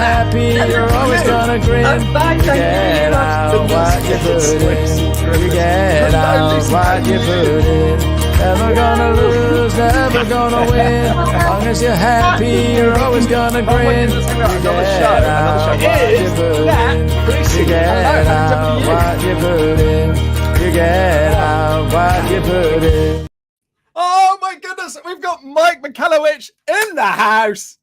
happy, you're always gonna grin. You get out what you put in. You get out what you put in. Never gonna lose, never gonna win. As long as you're happy, you're always gonna grin. You get out what you put in. You get out what you put in. You get out what you put in. Oh my goodness, we've got Mike Michalowicz in the house.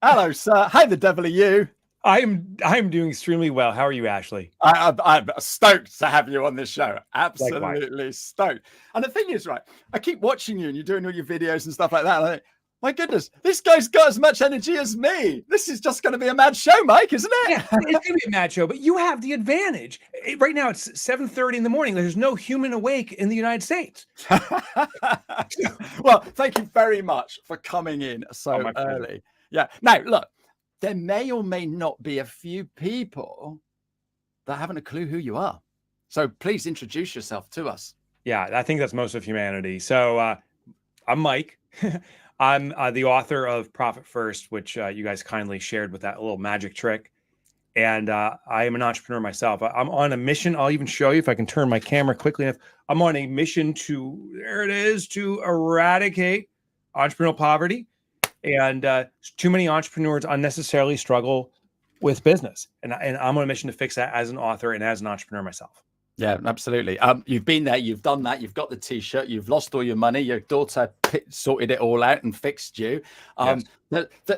Hello, sir. How the devil are you? I'm doing extremely well. How are you, Ashley? I'm stoked to have you on this show. Absolutely stoked. And the thing is, right, I keep watching you and you're doing all your videos and stuff like that. And I think, my goodness, this guy's got as much energy as me. This is just going to be a mad show, Mike, isn't it? Yeah, it's going to be a mad show, but you have the advantage. Right now, it's 7:30 in the morning. There's no human awake in the United States. Well, thank you very much for coming in so early. Yeah. Now, look, there may or may not be a few people that haven't a clue who you are. So please introduce yourself to us. Yeah, I think that's most of humanity. So I'm Mike. I'm the author of Profit First, which you guys kindly shared with that little magic trick. And I am an entrepreneur myself. I'm on a mission. I'll even show you if I can turn my camera quickly enough. I'm on a mission to eradicate entrepreneurial poverty. And too many entrepreneurs unnecessarily struggle with business. And I'm on a mission to fix that as an author and as an entrepreneur myself. Yeah, absolutely. You've been there, you've done that, you've got the t-shirt, you've lost all your money, your daughter sorted it all out and fixed you. Yes.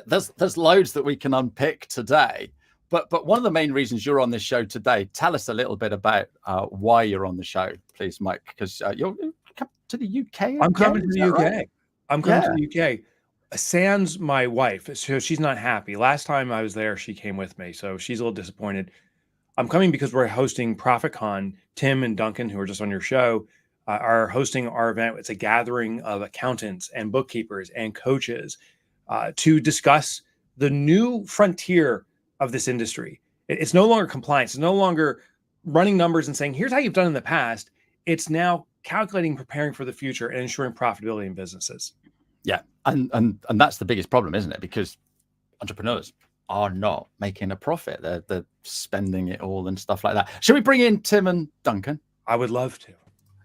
There's loads that we can unpick today. But one of the main reasons you're on this show today, tell us a little bit about why you're on the show, please, Mike, because you're coming to the UK. I'm coming to the UK. Right? I'm coming to the UK. Sans my wife, so she's not happy. Last time I was there, she came with me, so she's a little disappointed. I'm coming because we're hosting ProfitCon. Tim and Duncan, who are just on your show, are hosting our event. It's a gathering of accountants and bookkeepers and coaches to discuss the new frontier of this industry. It's no longer compliance. It's no longer running numbers and saying, here's how you've done in the past. It's now calculating, preparing for the future, and ensuring profitability in businesses. Yeah, and that's the biggest problem, isn't it? Because entrepreneurs are not making a profit. They're spending it all and stuff like that. Should we bring in Tim and Duncan? I would love to.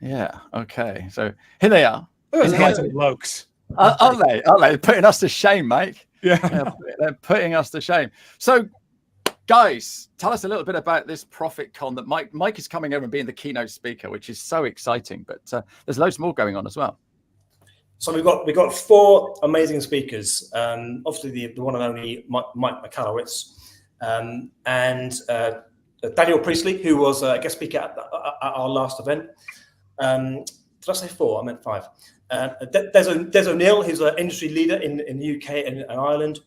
Yeah. Okay. So here they are. Those handsome blokes. Are they? Are they putting us to shame, Mike? Yeah. They're putting us to shame. So, guys, tell us a little bit about this ProfitCon that Mike is coming over and being the keynote speaker, which is so exciting. But there's loads more going on as well. So we've got four amazing speakers. Obviously, the one and only Mike Michalowicz, and Daniel Priestley, who was a guest speaker at our last event. Did I say four? I meant five. Des O'Neill, who's an industry leader in the UK and Ireland.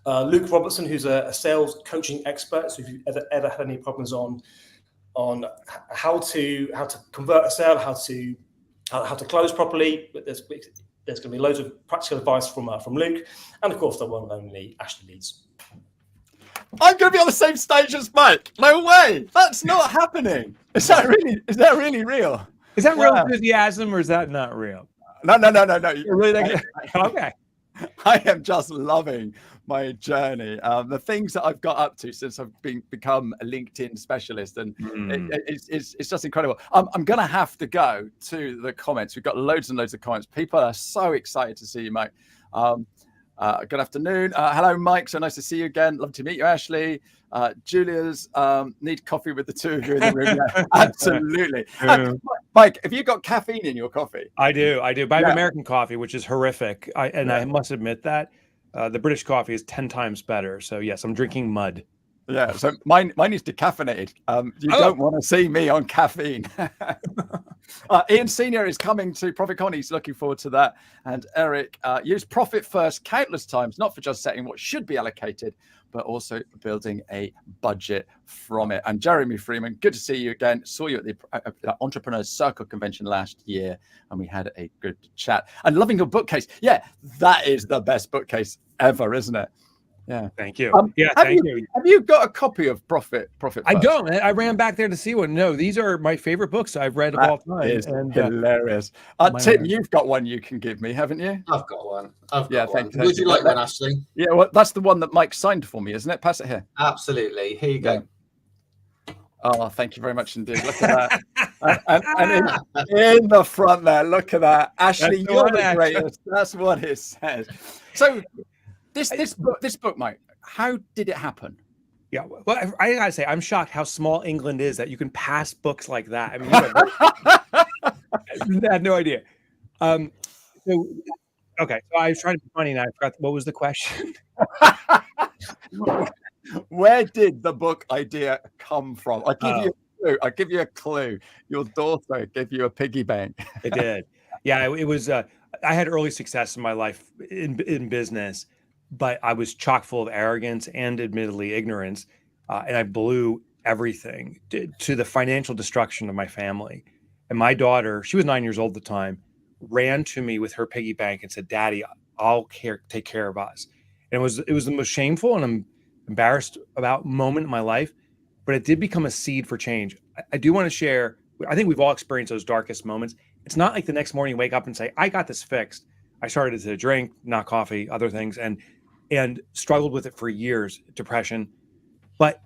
Luke Robertson, who's a sales coaching expert. So if you've ever had any problems on how to convert a sale, how to close properly, there's going to be loads of practical advice from Luke, and of course the one and only Ashley Leeds. I'm going to be on the same stage as Mike. No way, that's not happening. Is that really real? Is that real enthusiasm or is that not real? No. You're really okay. I am just loving my journey. The things that I've got up to since I've become a LinkedIn specialist, and it's just incredible. I'm going to have to go to the comments. We've got loads and loads of comments. People are so excited to see you, Mike. Good afternoon. Hello, Mike. So nice to see you again. Love to meet you, Ashley. Julia's need coffee with the two of you in the room. Yeah, absolutely. Mike, have you got caffeine in your coffee? I do. But I have American coffee, which is horrific. I must admit that. The British coffee is 10 times better. So yes, I'm drinking mud. Yeah, so mine is decaffeinated. You don't want to see me on caffeine. Ian Senior is coming to ProfitCon. He's looking forward to that. And Eric used Profit First countless times, not for just setting what should be allocated, but also building a budget from it. And Jeremy Freeman, good to see you again. Saw you at the Entrepreneurs Circle convention last year, and we had a good chat. And loving your bookcase. Yeah, that is the best bookcase ever, isn't it? Yeah. Thank you. Have Thank you. Have you got a copy of Profit I First? don't. I ran back there to see one. No, these are my favorite books I've read of all time. Is And hilarious. Tim, you've got one you can give me, haven't you? I've got one. I've got one. Thank Would you like one, Ashley? Yeah, well, that's the one that Mike signed for me, isn't it? Pass it here. Absolutely. Here you go. Oh, thank you very much indeed. Look at that. and in the front there, look at that. Ashley, you're the greatest. That's what it says. So this book, Mike, how did it happen? Yeah, well, I gotta say, I'm shocked how small England is that you can pass books like that. I mean, I had no idea. Okay, so I was trying to be funny, and I forgot what was the question. Where did the book idea come from? I'll give you a clue. Your daughter gave you a piggy bank. It did. Yeah, it was. I had early success in my life in business, but I was chock full of arrogance and admittedly ignorance, and I blew everything to the financial destruction of my family. And my daughter, she was 9 years old at the time, ran to me with her piggy bank and said, "Daddy, I'll take care of us." And it was the most shameful and I'm embarrassed about moment in my life, but it did become a seed for change. I do want to share. I think we've all experienced those darkest moments. It's not like the next morning you wake up and say, "I got this fixed." I started to drink, not coffee, other things, and struggled with it for years, depression. But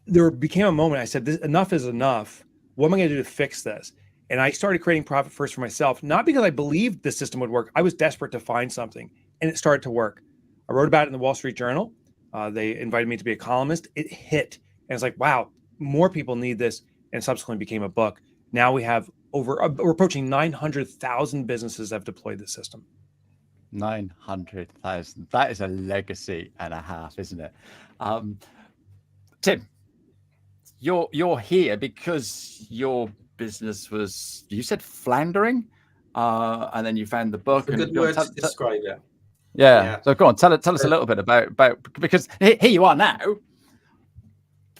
there became a moment I said, enough is enough. What am I going to do to fix this? And I started creating Profit First for myself, not because I believed the system would work. I was desperate to find something, and it started to work. I wrote about it in the Wall Street Journal. They invited me to be a columnist. It hit, and it's like, wow, more people need this, and subsequently became a book. Now we have we're approaching 900,000 businesses that have deployed the system. 900,000. That is a legacy and a half, isn't it? Tim, you're here because your business was, you said, floundering, and then you found the book. A good word to describe it. Yeah. So go on, tell us a little bit about because here you are now,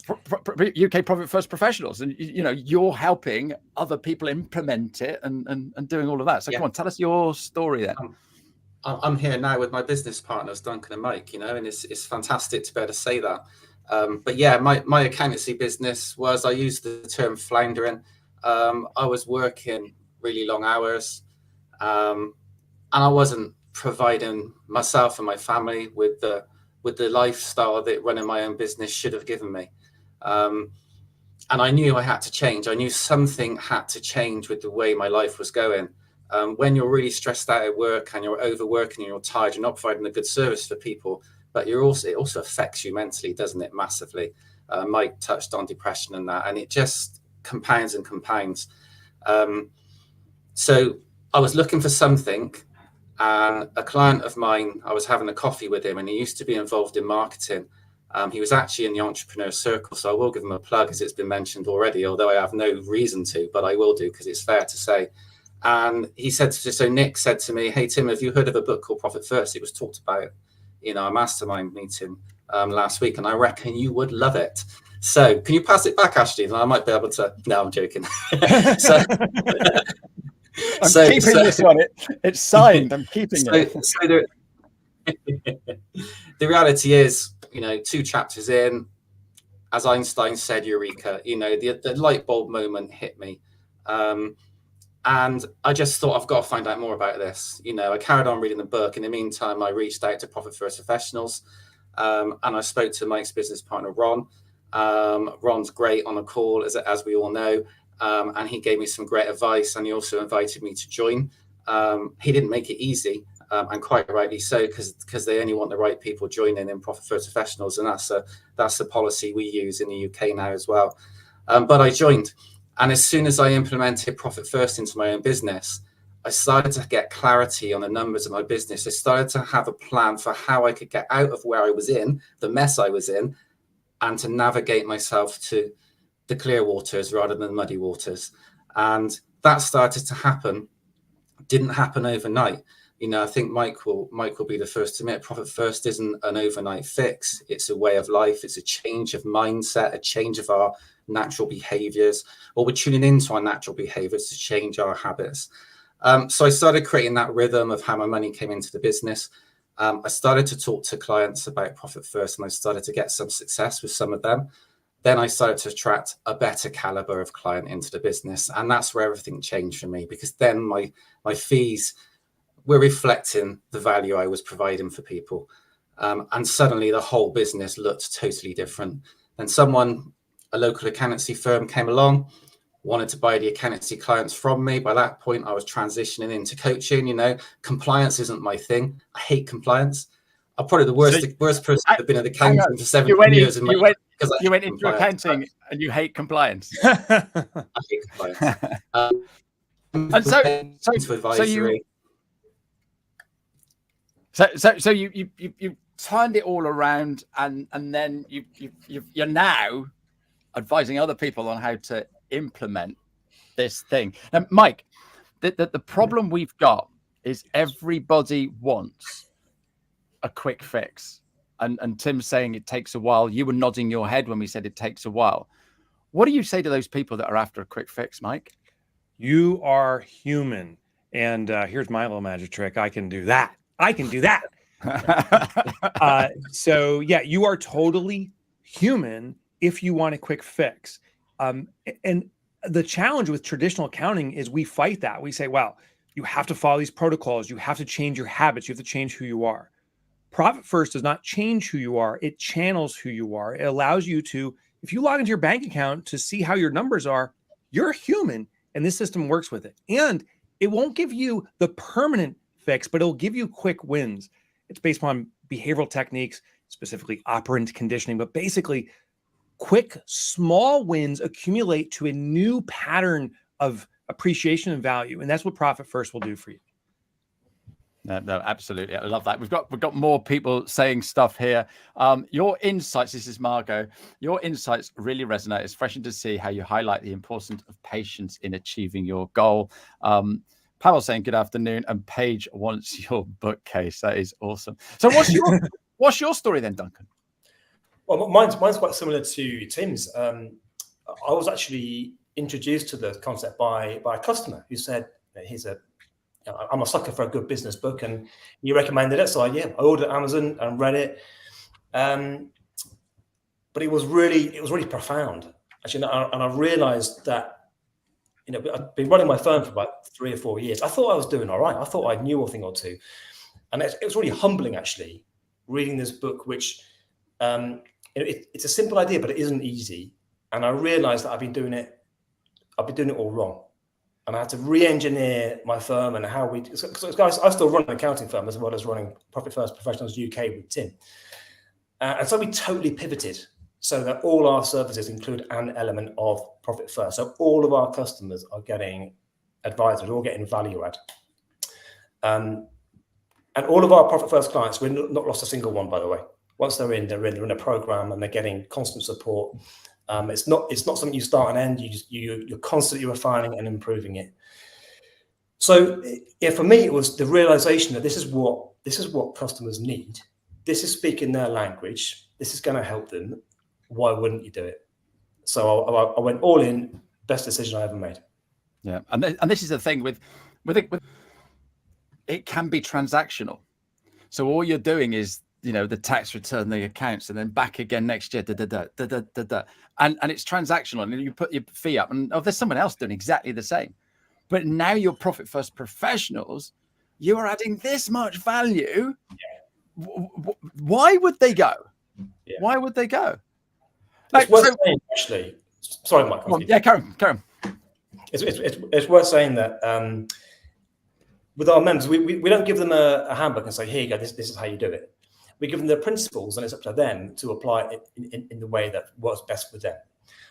UK Profit First professionals, and you're helping other people implement it and doing all of that. So come on, tell us your story then. I'm here now with my business partners, Duncan and Mike, and it's fantastic to be able to say that. But yeah, my accountancy business was, I used the term floundering. I was working really long hours, and I wasn't providing myself and my family with the lifestyle that running my own business should have given me. And I knew I had to change. I knew something had to change with the way my life was going. When you're really stressed out at work and you're overworking and you're tired, you're not providing a good service for people, but it also affects you mentally, doesn't it? Massively. Mike touched on depression and that, and it just compounds and compounds. So I was looking for something, and a client of mine, I was having a coffee with him, and he used to be involved in marketing. He was actually in the entrepreneur circle, so I will give him a plug, as it's been mentioned already, although I have no reason to, but I will do because it's fair to say. And he said, so Nick said to me, "Hey, Tim, have you heard of a book called Profit First? It was talked about in our mastermind meeting last week, and I reckon you would love it. So can you pass it back, Ashley? And I might be able to." No, I'm joking. So I'm keeping this one. It's signed. I'm keeping it. So the reality is, 2 chapters in, as Einstein said, eureka, the light bulb moment hit me. And I just thought, I've got to find out more about this. I carried on reading the book. In the meantime, I reached out to Profit First professionals, and I spoke to Mike's business partner, Ron. Ron's great on a call, as we all know, and he gave me some great advice, and he also invited me to join. He didn't make it easy, and quite rightly so, because they only want the right people joining in Profit First professionals, and that's a policy we use in the UK now as well. But I joined. And as soon as I implemented Profit First into my own business, I started to get clarity on the numbers of my business. I started to have a plan for how I could get out of where I was in, the mess I was in, and to navigate myself to the clear waters rather than muddy waters. And that started to happen. Didn't happen overnight. I think Mike will be the first to admit Profit First isn't an overnight fix. It's a way of life. It's a change of mindset, a change of our natural behaviors, or we're tuning into our natural behaviors to change our habits. So I started creating that rhythm of how my money came into the business. I started to talk to clients about Profit First, and I started to get some success with some of them. Then I started to attract a better caliber of client into the business. And that's where everything changed for me, because then my fees were reflecting the value I was providing for people. And suddenly the whole business looked totally different. And a local accountancy firm came along, wanted to buy the accountancy clients from me. By that point, I was transitioning into coaching. Compliance isn't my thing. I hate compliance. I'm probably the worst person I've been an accountant for 17 years. You went into accounting and you hate compliance. I hate compliance. And so you turned it all around, and then you're now advising other people on how to implement this thing. Now, Mike, the problem we've got is everybody wants a quick fix. And Tim's saying it takes a while. You were nodding your head when we said it takes a while. What do you say to those people that are after a quick fix, Mike? You are human. And here's my little magic trick. I can do that. So yeah, you are totally human if you want a quick fix. And the challenge with traditional accounting is we fight that. We say, well, you have to follow these protocols. You have to change your habits. You have to change who you are. Profit First does not change who you are. It channels who you are. It allows you to, if you log into your bank account to see how your numbers are, you're human, and this system works with it. And it won't give you the permanent fix, but it'll give you quick wins. It's based on behavioral techniques, specifically operant conditioning, but basically quick, small wins accumulate to a new pattern of appreciation and value. And that's what Profit First will do for you. No, absolutely. I love that. We've got more people saying stuff here. Your insights, this is Margot, your insights really resonate. It's refreshing to see how you highlight the importance of patience in achieving your goal. Pavel saying good afternoon, and Paige wants your bookcase. That is awesome. So what's your story then, Duncan? Well, mine's quite similar to Tim's. I was actually introduced to the concept by a customer who said, I'm a sucker for a good business book, and you recommended it. So I ordered Amazon and read it. But it was really profound, actually. And I realized that, I've been running my firm for about 3 or 4 years. I thought I was doing all right. I thought I knew a thing or two. And it was really humbling, actually, reading this book, which it's a simple idea, but it isn't easy. And I realized that I've been doing it all wrong. And I had to re-engineer my firm and how guys, I still run an accounting firm as well as running Profit First Professionals UK with Tim. And so we totally pivoted so that all our services include an element of Profit First. So all of our customers are getting advised, we're all getting value add. And all of our Profit First clients, we've not lost a single one, by the way. Once they're in a program and they're getting constant support. It's not something you start and end. You're constantly refining and improving it. So for me, it was the realization that this is what customers need. This is speaking their language. This is going to help them. Why wouldn't you do it? So I went all in. Best decision I ever made. Yeah, and this is the thing with it can be transactional. So all you're doing is, the tax return, the accounts, and then back again next year, and it's transactional. And you put your fee up, and there's someone else doing exactly the same. But now you're Profit First Professionals, you are adding this much value. Yeah. Why would they go? Yeah. Why would they go? It's worth saying, actually. Sorry, Mike. Yeah, Karen. It's worth saying that with our members, we don't give them a handbook and say, here you go, this is how you do it. We give them the principles, and it's up to them to apply it in the way that works best with them.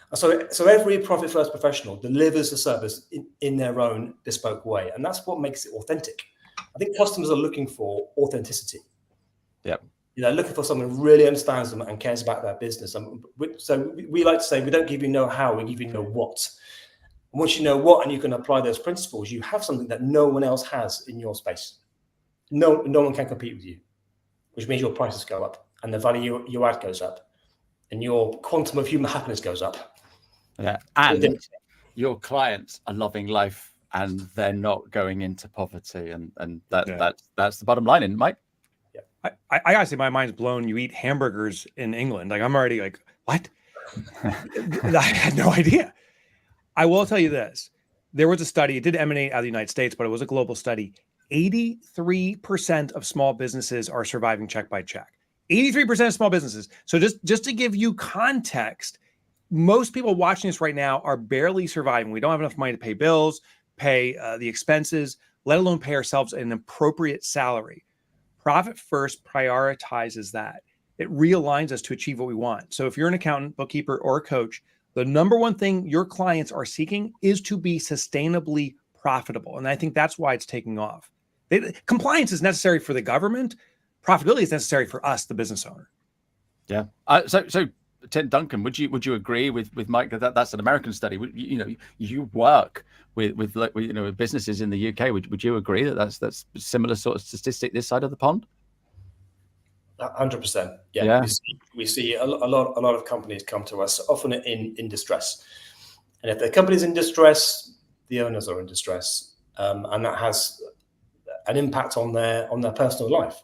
And so every Profit First professional delivers the service in their own bespoke way, and that's what makes it authentic. I think customers are looking for authenticity. Yeah, they're looking for someone who really understands them and cares about their business. And so we like to say, we don't give you know how, we give you know what. And once you know what, and you can apply those principles, you have something that no one else has in your space. No one can compete with you. Which means your prices go up and the value you add goes up and your quantum of human happiness goes up. Yeah. And your clients are loving life and they're not going into poverty. And that's the bottom line, isn't it, Mike? Yeah. I gotta say, my mind's blown. You eat hamburgers in England. Like, I'm already like, what? I had no idea. I will tell you this. There was a study, it did emanate out of the United States, but it was a global study. 83% of small businesses are surviving check by check. 83% of small businesses. So just to give you context, most people watching this right now are barely surviving. We don't have enough money to pay bills, pay the expenses, let alone pay ourselves an appropriate salary. Profit First prioritizes that. It realigns us to achieve what we want. So if you're an accountant, bookkeeper, or a coach, the number one thing your clients are seeking is to be sustainably profitable. And I think that's why it's taking off. Compliance is necessary for the government. Profitability is necessary for us, the business owner. Yeah. So Tim Duncan, would you agree with Mike that that's an American study? You work with businesses in the UK. Would you agree that that's similar sort of statistic this side of the pond? 100%. Yeah. We see a lot of companies come to us, often in distress, and if the company's in distress, the owners are in distress, and that has an impact on their personal life.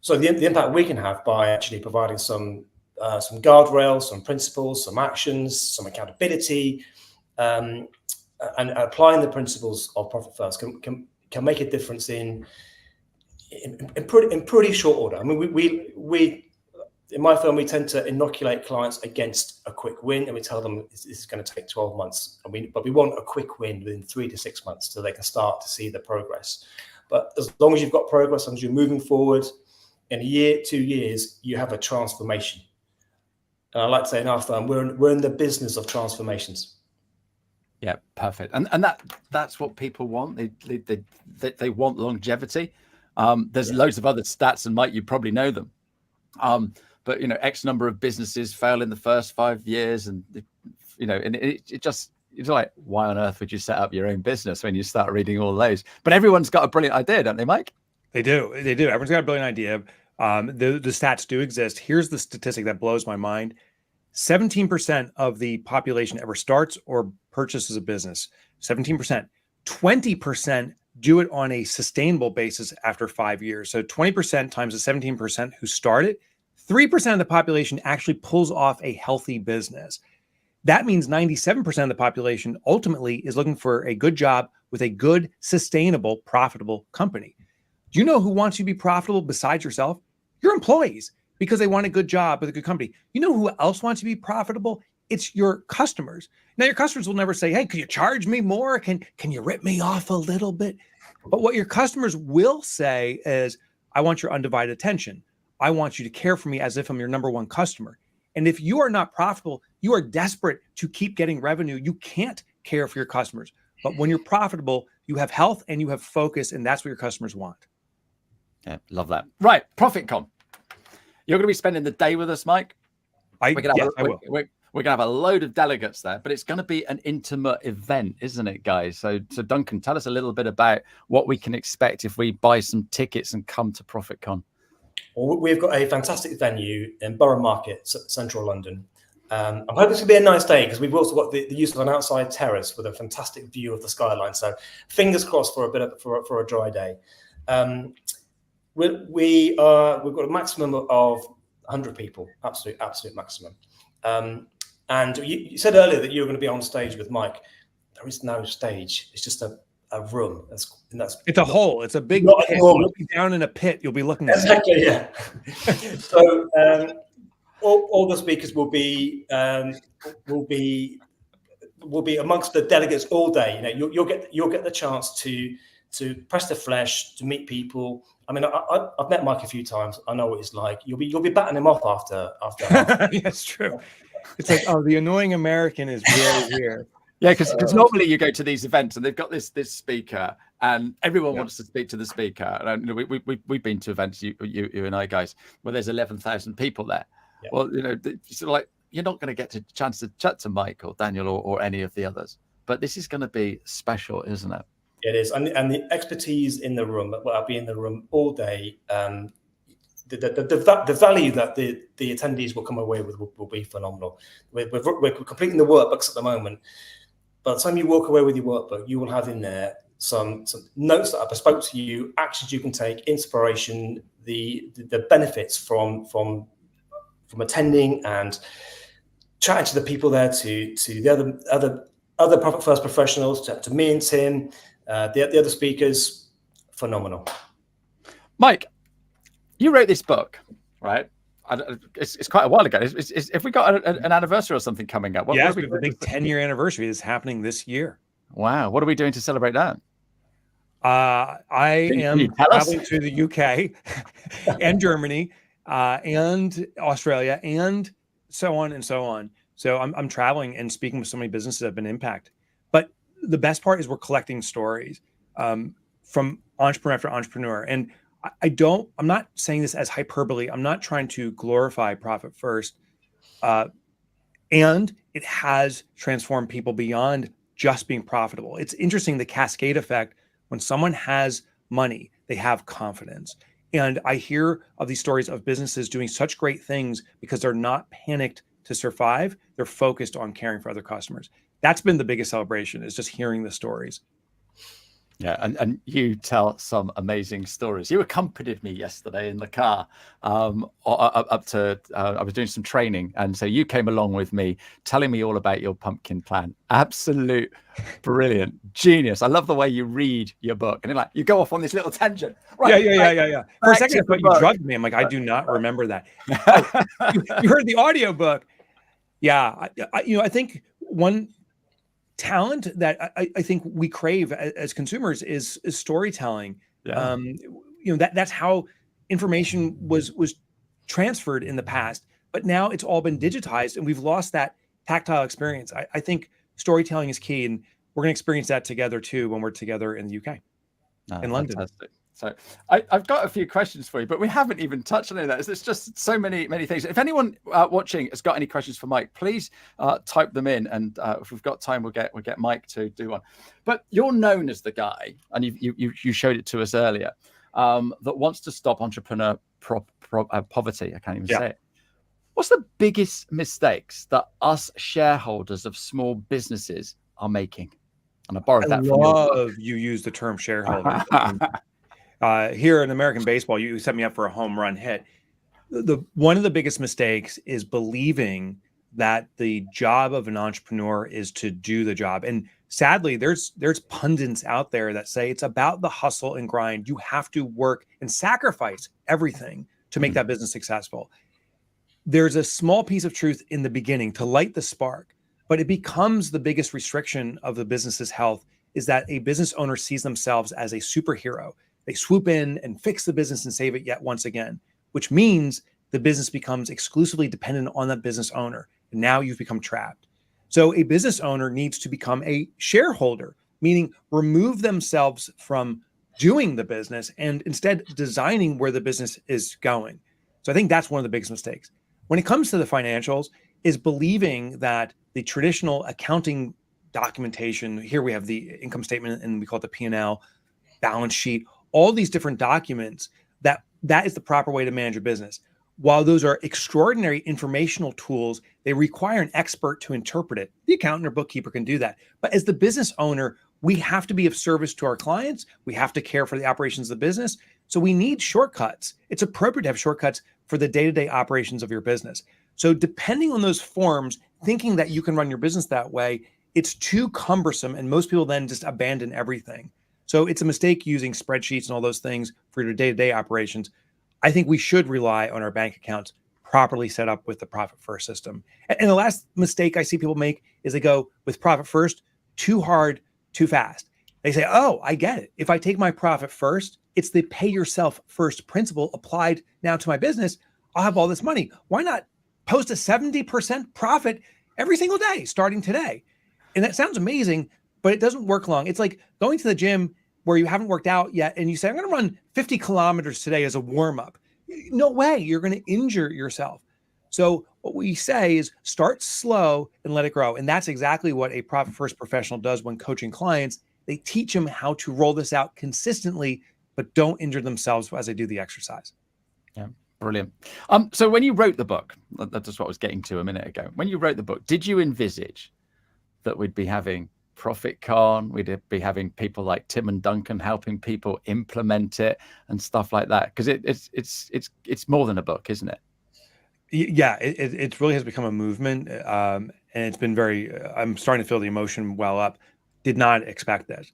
So the impact we can have by actually providing some guardrails, some principles, some actions, some accountability, and applying the principles of Profit First can make a difference in pretty short order. I mean, we in my firm, we tend to inoculate clients against a quick win, and we tell them this is going to take 12 months. But we want a quick win within 3 to 6 months so they can start to see the progress. But as long as you've got progress, as long as you're moving forward, in a year, 2 years, you have a transformation. And I like to say in our firm, we're in the business of transformations. Yeah, perfect. And that's what people want. They want longevity. There's loads of other stats, and Mike, you probably know them. But X number of businesses fail in the first 5 years, and it's like, why on earth would you set up your own business when you start reading all those? But everyone's got a brilliant idea, don't they, Mike? They do. Everyone's got a brilliant idea. The stats do exist. Here's the statistic that blows my mind. 17% of the population ever starts or purchases a business. 17%. 20% do it on a sustainable basis after 5 years. So 20% times the 17% who start it, 3% of the population actually pulls off a healthy business. That means 97% of the population ultimately is looking for a good job with a good, sustainable, profitable company. Do you know who wants you to be profitable besides yourself? Your employees, because they want a good job with a good company. You know who else wants to be profitable? It's your customers. Now, your customers will never say, hey, can you charge me more? Can you rip me off a little bit? But what your customers will say is, I want your undivided attention. I want you to care for me as if I'm your number one customer. And if you are not profitable, you are desperate to keep getting revenue. You can't care for your customers. But when you're profitable, you have health and you have focus, and that's what your customers want. Yeah, love that. Right, ProfitCon. You're going to be spending the day with us, Mike. I will. We're going to have a load of delegates there, but it's going to be an intimate event, isn't it, guys? So Duncan, tell us a little bit about what we can expect if we buy some tickets and come to ProfitCon. Well, we've got a fantastic venue in Borough Market, central London. I'm hoping it's going to be a nice day because we've also got the use of an outside terrace with a fantastic view of the skyline. So fingers crossed for a dry day. We've got a maximum of 100 people, absolute maximum. And you said earlier that you were going to be on stage with Mike. There is no stage. It's just a room. It's a hole. It's a big pit. You'll be down in a pit. You'll be looking at exactly. Yeah. So all the speakers will be amongst the delegates all day. You'll get the chance to press the flesh, to meet people. I mean, I've met Mike a few times. I know what it's like. You'll be batting him off after. Yeah, it's true. It's like, oh, the annoying American is really here. Yeah, because normally you go to these events and they've got this speaker, and everyone wants to speak to the speaker. And we've been to events, you and I, guys, where there's 11,000 people there. Yeah. Well, it's sort of like you're not going to get a chance to chat to Mike or Daniel or any of the others. But this is going to be special, isn't it? It is, and the expertise in the room. I'll be in the room all day. The value that the attendees will come away with will be phenomenal. We're completing the workbooks at the moment. By the time you walk away with your workbook, you will have in there some notes that are bespoke to you, actions you can take, inspiration, the benefits from attending and chatting to the people there, to the other Profit First professionals, to me and Tim, the other speakers. Phenomenal. Mike, you wrote this book, right? It's quite a while ago. If we got an anniversary or something coming up, yes, we have a big 10-year anniversary is happening this year. Wow, what are we doing to celebrate that? I am traveling to the UK and Germany and Australia and so on and so on. So I'm traveling and speaking with so many businesses that have been impacted. But the best part is we're collecting stories from entrepreneur after entrepreneur. And I'm not saying this as hyperbole. I'm not trying to glorify Profit First. And it has transformed people beyond just being profitable. It's interesting, the cascade effect. When someone has money, they have confidence. And I hear of these stories of businesses doing such great things because they're not panicked to survive. They're focused on caring for other customers. That's been the biggest celebration, is just hearing the stories. Yeah, and you tell some amazing stories. You accompanied me yesterday in the car up to, I was doing some training. And so you came along with me, telling me all about your pumpkin plan. Absolute brilliant, genius. I love the way you read your book. And you go off on this little tangent. Right, yeah. For a second, I thought you drugged me. I'm like, I do not remember that. Oh, you heard the audio book. Yeah, I think one talent that I think we crave as consumers is storytelling. Yeah. That's how information was transferred in the past, but now it's all been digitized and we've lost that tactile experience. I think storytelling is key, and we're going to experience that together too when we're together in the UK, in London. Fantastic. So I've got a few questions for you, but we haven't even touched on any of that. There's just so many things. If anyone watching has got any questions for Mike, please type them in, and if we've got time, we'll get Mike to do one. But you're known as the guy, and you showed it to us earlier, that wants to stop entrepreneur poverty. I can't even say it. What's the biggest mistakes that us shareholders of small businesses are making? And I borrowed that from you. You use the term shareholder. Here in American baseball, you set me up for a home run hit. One of the biggest mistakes is believing that the job of an entrepreneur is to do the job. And sadly, there's pundits out there that say it's about the hustle and grind. You have to work and sacrifice everything to make that business successful. There's a small piece of truth in the beginning to light the spark, but it becomes the biggest restriction of the business's health, is that a business owner sees themselves as a superhero. They swoop in and fix the business and save it yet once again, which means the business becomes exclusively dependent on that business owner. And now you've become trapped. So a business owner needs to become a shareholder, meaning remove themselves from doing the business and instead designing where the business is going. So I think that's one of the biggest mistakes. When it comes to the financials, is believing that the traditional accounting documentation, here we have the income statement and we call it the P&L, balance sheet, all these different documents, that is the proper way to manage a business. While those are extraordinary informational tools, they require an expert to interpret it. The accountant or bookkeeper can do that. But as the business owner, we have to be of service to our clients. We have to care for the operations of the business. So we need shortcuts. It's appropriate to have shortcuts for the day-to-day operations of your business. So depending on those forms, thinking that you can run your business that way, it's too cumbersome. And most people then just abandon everything. So it's a mistake using spreadsheets and all those things for your day-to-day operations. I think we should rely on our bank accounts properly set up with the Profit First system. And the last mistake I see people make is they go with Profit First too hard, too fast. They say, oh, I get it. If I take my Profit First, it's the pay yourself first principle applied now to my business. I'll have all this money. Why not post a 70% profit every single day starting today? And that sounds amazing, but it doesn't work long. It's like going to the gym where you haven't worked out yet and you say, I'm going to run 50 kilometers today as a warm-up. No way, you're going to injure yourself. So what we say is start slow and let it grow. And that's exactly what a Profit First professional does when coaching clients. They teach them how to roll this out consistently, but don't injure themselves as they do the exercise. Yeah, brilliant. So when you wrote the book, that's what I was getting to a minute ago. When you wrote the book, did you envisage that we'd be having ProfitCon. We'd be having people like Tim and Duncan helping people implement it and stuff like that. Because it's more than a book, isn't it? Yeah, it really has become a movement, and it's been very. I'm starting to feel the emotion well up. Did not expect this.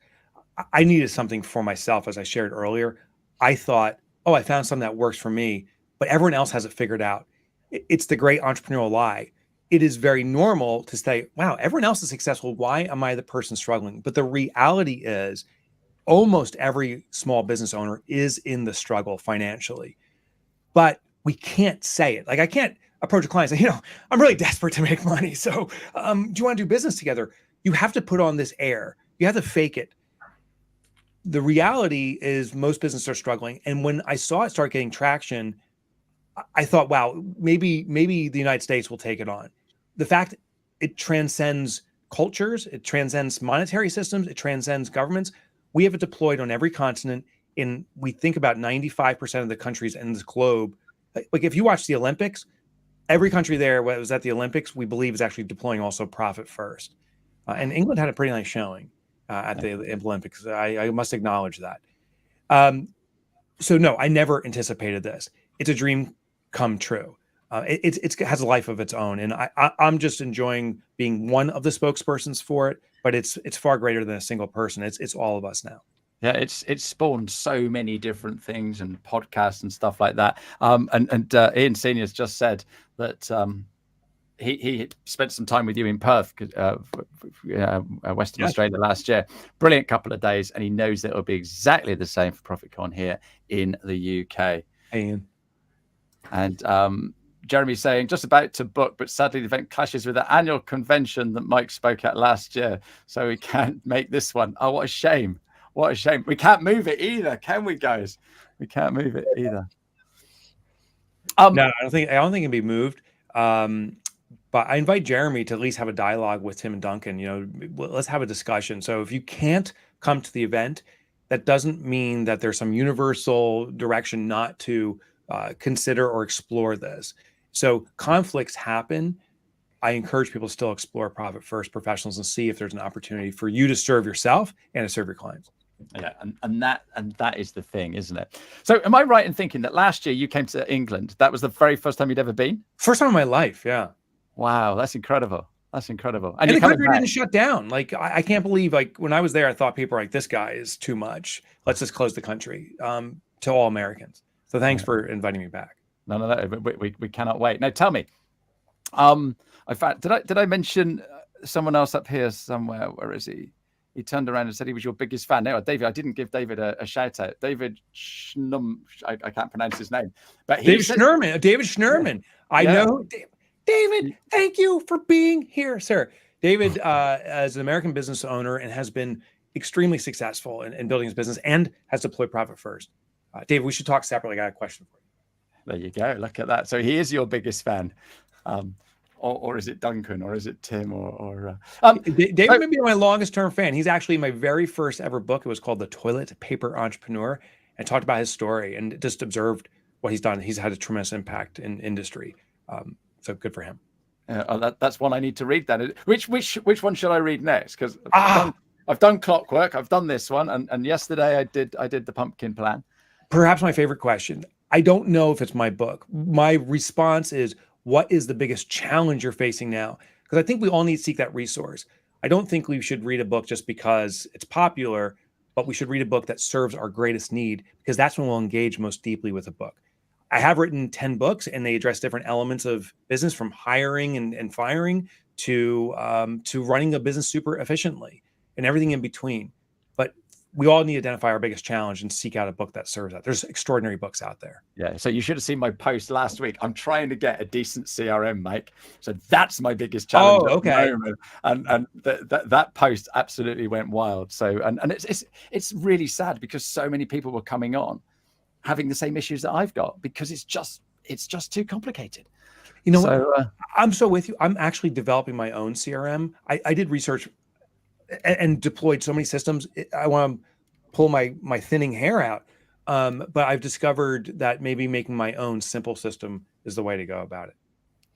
I needed something for myself, as I shared earlier. I thought, oh, I found something that works for me, but everyone else has it figured out. It's the great entrepreneurial lie. It is very normal to say, wow, everyone else is successful. Why am I the person struggling? But the reality is almost every small business owner is in the struggle financially, but we can't say it. Like, I can't approach a client and say, I'm really desperate to make money. So do you want to do business together? You have to put on this air. You have to fake it. The reality is most businesses are struggling. And when I saw it start getting traction, I thought, wow, maybe the United States will take it on. The fact it transcends cultures, it transcends monetary systems, it transcends governments. We have it deployed on every continent. We think about 95% of the countries in this globe. Like if you watch the Olympics, every country there was at the Olympics, we believe, is actually deploying also profit first. And England had a pretty nice showing at the Olympics. I must acknowledge that. So no, I never anticipated this. It's a dream come true. It has a life of its own, and I'm just enjoying being one of the spokespersons for it. But it's far greater than a single person. It's all of us now. Yeah, it's spawned so many different things and podcasts and stuff like that. And Ian Senior's just said that he spent some time with you in Perth, Western Australia last year. Brilliant couple of days, and he knows that it'll be exactly the same for ProfitCon here in the UK. Hey, Ian. And Jeremy's saying, just about to book, but sadly the event clashes with the annual convention that Mike spoke at last year, so we can't make this one. Oh, what a shame. What a shame. We can't move it either, can we, guys? We can't move it either. No, I don't think it can be moved. But I invite Jeremy to at least have a dialogue with Tim and Duncan. Let's have a discussion. So if you can't come to the event, that doesn't mean that there's some universal direction not to consider or explore this. So conflicts happen. I encourage people to still explore Profit First Professionals and see if there's an opportunity for you to serve yourself and to serve your clients. Yeah, and that is the thing, isn't it? So am I right in thinking that last year you came to England? That was the very first time you'd ever been? First time in my life, yeah. Wow, that's incredible. That's incredible. And the country didn't shut down. Like, I can't believe, like, when I was there, I thought people were like, this guy is too much. Let's just close the country to all Americans. So thanks for inviting me back. No. We cannot wait. Now, tell me, in fact, did I mention someone else up here somewhere? Where is he? He turned around and said he was your biggest fan. No, David, I didn't give David a shout out. David Schnum, I can't pronounce his name. But David Schnurman. I know. David, thank you for being here, sir. David is an American business owner and has been extremely successful in building his business and has deployed Profit First. David, we should talk separately. I got a question for you. There you go. Look at that. So he is your biggest fan. Or is it Duncan, or is it Tim, David may be my longest term fan. He's actually my very first ever book. It was called The Toilet Paper Entrepreneur, and talked about his story and just observed what he's done. He's had a tremendous impact in industry. So good for him. That's one I need to read then. Which one should I read next? Because I've done Clockwork, I've done this one, and yesterday I did the Pumpkin Plan. Perhaps my favorite question. I don't know if it's my book. My response is, what is the biggest challenge you're facing now? Because I think we all need to seek that resource. I don't think we should read a book just because it's popular, but we should read a book that serves our greatest need, because that's when we'll engage most deeply with a book. I have written 10 books, and they address different elements of business, from hiring and firing to running a business super efficiently and everything in between. But we all need to identify our biggest challenge and seek out a book that serves that. There's extraordinary books out there. Yeah. So you should have seen my post last week. I'm trying to get a decent CRM, Mike. So that's my biggest challenge. Oh, okay. And that post absolutely went wild. So and it's really sad, because so many people were coming on having the same issues that I've got, because it's just too complicated. I'm so with you. I'm actually developing my own CRM. I did research and deployed so many systems. I want to pull my thinning hair out. But I've discovered that maybe making my own simple system is the way to go about it.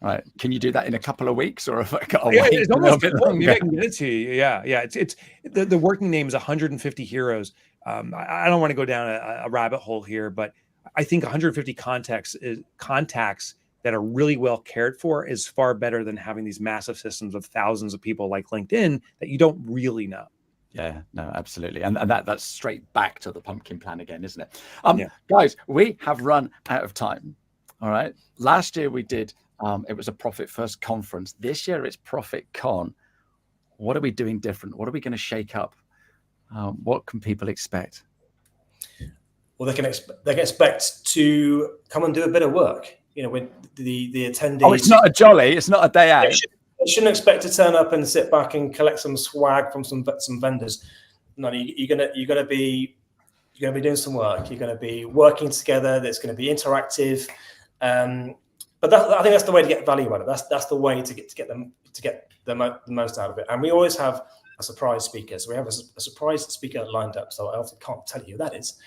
Right. Can you do that in a couple of weeks, or have I got to Yeah, wait it's a little almost bit maybe longer? I can get it to you. Yeah, yeah. It's the working name is 150 Heroes. I don't want to go down a rabbit hole here, but I think 150 contacts that are really well cared for is far better than having these massive systems of thousands of people like LinkedIn that you don't really know. Yeah, no, absolutely. And that's straight back to the pumpkin plan again, isn't it? Yeah. Guys, we have run out of time. All right. Last year we did, it was a Profit First conference. This year it's Profit Con. What are we doing different? What are we going to shake up? What can people expect? Well, they can expect to come and do a bit of work. You know, when the attendees. Oh, it's not a jolly. It's not a day out. They shouldn't expect to turn up and sit back and collect some swag from some vendors. No, you're gonna be doing some work. You're gonna be working together. That's going to be interactive. But I think that's the way to get value out of it. That's the way to get the most out of it. And we always have a surprise speaker. So we have a surprise speaker lined up. So I often can't tell you who that is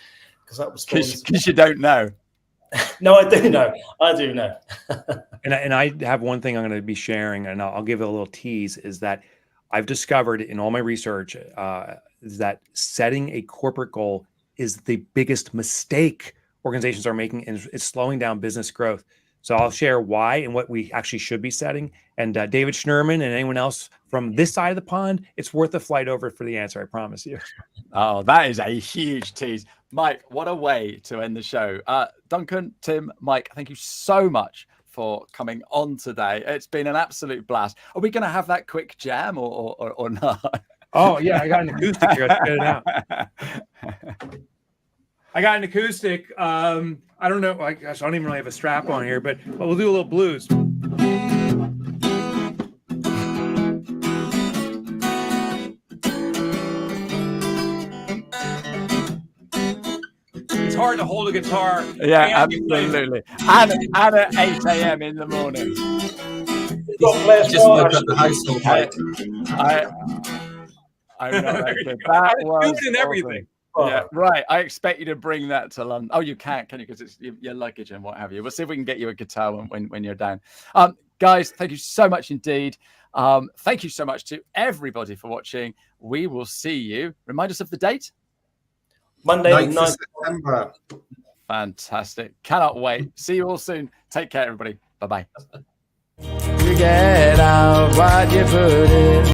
because that was because you don't know. No, I do know. And I have one thing I'm going to be sharing, and I'll give it a little tease, is that I've discovered in all my research is that setting a corporate goal is the biggest mistake organizations are making, and it's slowing down business growth. So I'll share why and what we actually should be setting. And David Schnurman and anyone else from this side of the pond, it's worth a flight over for the answer, I promise you. Oh, that is a huge tease. Mike, what a way to end the show. Duncan, Tim, Mike, thank you so much for coming on today. It's been an absolute blast. Are we going to have that quick jam or not? Oh, yeah, I got an acoustic here. Let's get it out. I got an acoustic. I don't know. I don't even really have a strap on here, but we'll do a little blues. It's hard to hold a guitar. Yeah, absolutely. And at 8 a.m. in the morning. Just look at the household, Mike. I'm not that good. That was and everything. Yeah, right. I expect you to bring that to London. Oh, you can't, can you? Because it's your luggage and what have you. We'll see if we can get you a guitar when you're down. Guys, thank you so much indeed. Thank you so much to everybody for watching. We will see you. Remind us of the date. Monday, 9th of September. Fantastic. Cannot wait. See you all soon. Take care, everybody. Bye-bye. You get out what you put in.